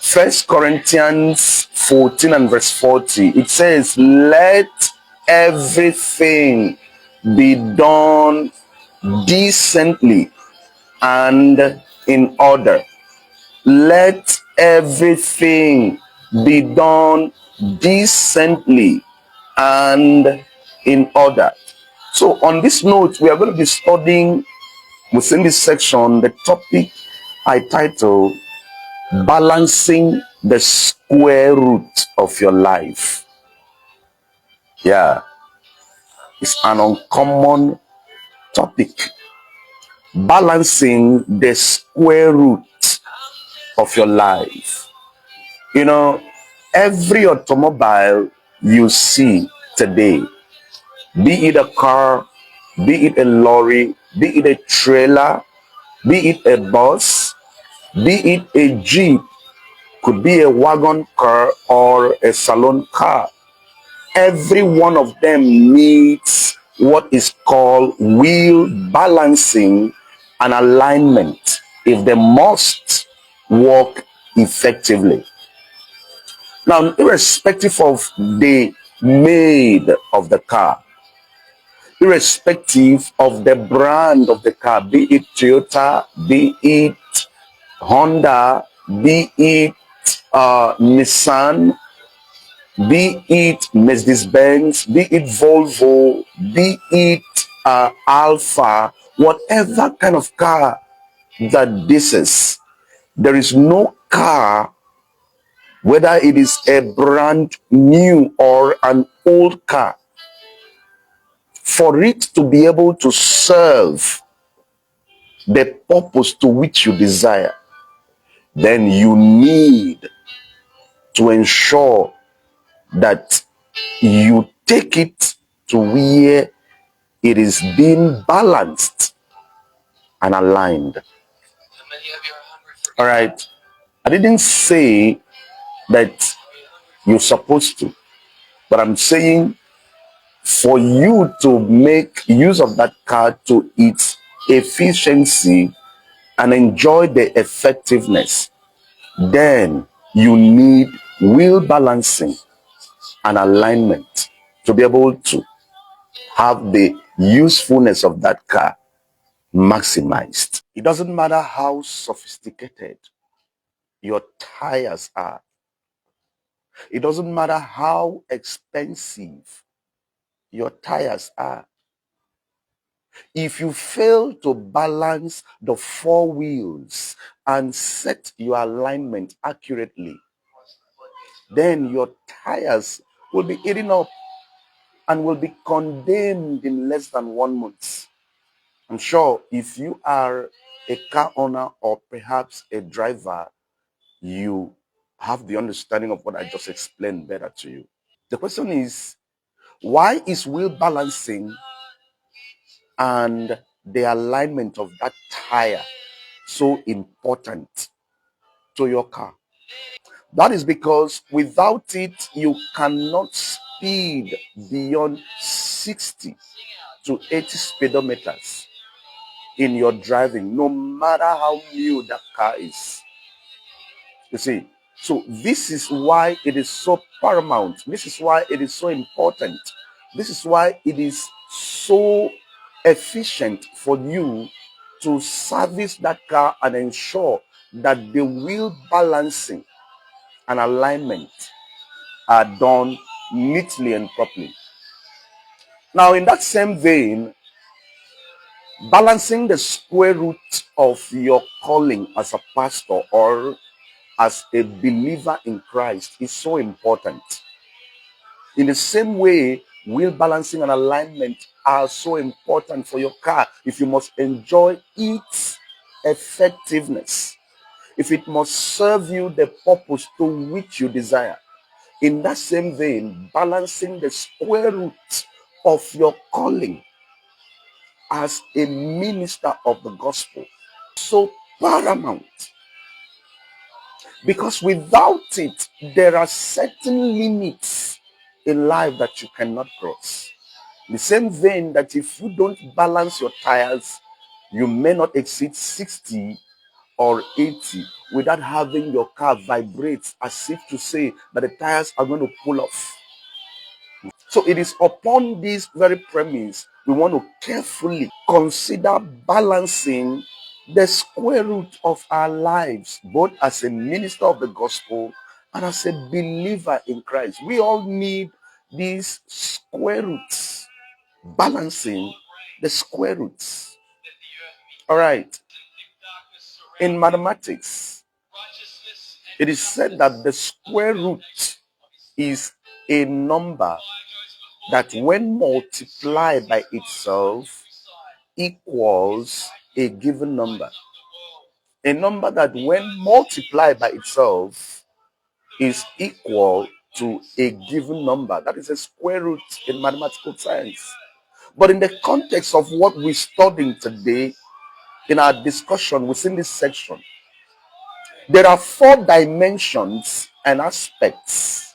First Corinthians 14 and verse 40, it says, let everything be done decently and in order. Let everything be done decently and in order. So on this note, we are going to be studying within this section the topic I titled balancing the square root of your life. Yeah, it's an uncommon topic. Balancing the square root of your life. You know, every automobile you see today, be it a car, be it a lorry, be it a trailer, be it a bus, be it a jeep, could be a wagon car or a salon car. Every one of them needs what is called wheel balancing and alignment if they must work effectively. Now, irrespective of the made of the car, irrespective of the brand of the car, be it Toyota, be it Honda, be it Nissan, be it Mercedes-Benz, be it Volvo, be it Alpha, whatever kind of car that this is, there is no car, whether it is a brand new or an old car, for it to be able to serve the purpose to which you desire, then you need to ensure that you take it to where it is being balanced and aligned. All right. I didn't say that you're supposed to, but I'm saying for you to make use of that car to its efficiency and enjoy the effectiveness, then you need wheel balancing and alignment to be able to have the usefulness of that car maximized. It doesn't matter how sophisticated your tires are. It doesn't matter how expensive your tires are. If you fail to balance the four wheels and set your alignment accurately, then your tires will be eaten up and will be condemned in less than 1 month. I'm sure if you are a car owner or perhaps a driver, you have the understanding of what I just explained better to you. The question is, why is wheel balancing and the alignment of that tire so important to your car? That is because without it, you cannot speed beyond 60 to 80 speedometers in your driving, no matter how new that car is. You see, so this is why it is so paramount. This is why it is so important. This is why it is so efficient for you to service that car and ensure that the wheel balancing and alignment are done neatly and properly. Now, in that same vein, balancing the square root of your calling as a pastor or as a believer in Christ is so important. In the same way, wheel balancing and alignment are so important for your car if you must enjoy its effectiveness, if it must serve you the purpose to which you desire. In that same vein, balancing the square root of your calling as a minister of the gospel so paramount, because without it there are certain limits in life that you cannot cross. In the same vein that if you don't balance your tires, you may not exceed 60 or 80 without having your car vibrate as if to say that the tires are going to pull off. So it is upon this very premise we want to carefully consider balancing the square root of our lives, both as a minister of the gospel and as a believer in Christ. We all need these square roots, balancing the square roots. All right. In mathematics, it is said that the square root is a number that when multiplied by itself equals a given number. A number that when multiplied by itself is equal to a given number. That is a square root in mathematical science. But in the context of what we're studying today, in our discussion within this section, there are 4 dimensions and aspects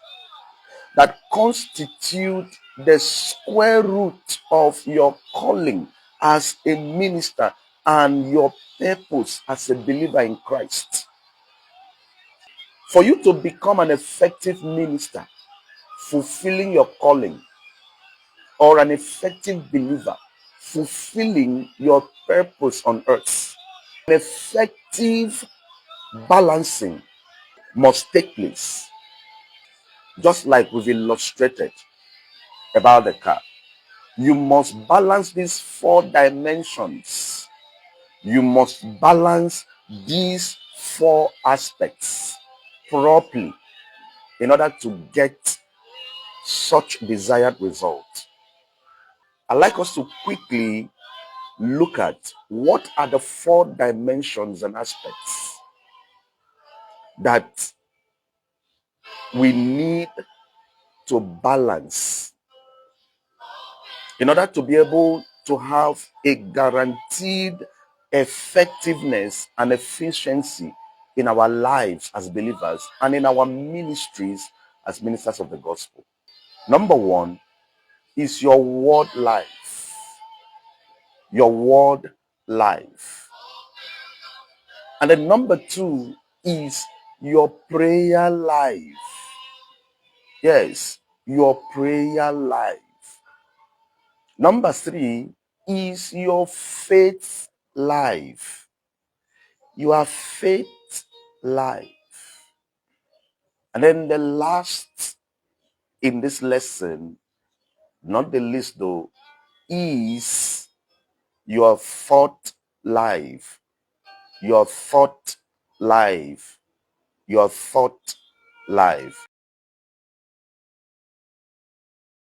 that constitute the square root of your calling as a minister and your purpose as a believer in Christ. For you to become an effective minister, fulfilling your calling, or an effective believer, fulfilling your purpose on earth, an effective balancing must take place, just like we've illustrated about the car. You must balance these 4 dimensions. You must balance these 4 aspects properly in order to get such desired result. I'd like us to quickly look at what are the 4 dimensions and aspects that we need to balance in order to be able to have a guaranteed effectiveness and efficiency in our lives as believers and in our ministries as ministers of the gospel. Number 1 is your word life. Your word life. And then number 2 is your prayer life. Yes, your prayer life. Number 3 is your faith life. Your faith life. And then the last in this lesson, not the least though, is your thought life. Your thought life. Your thought life.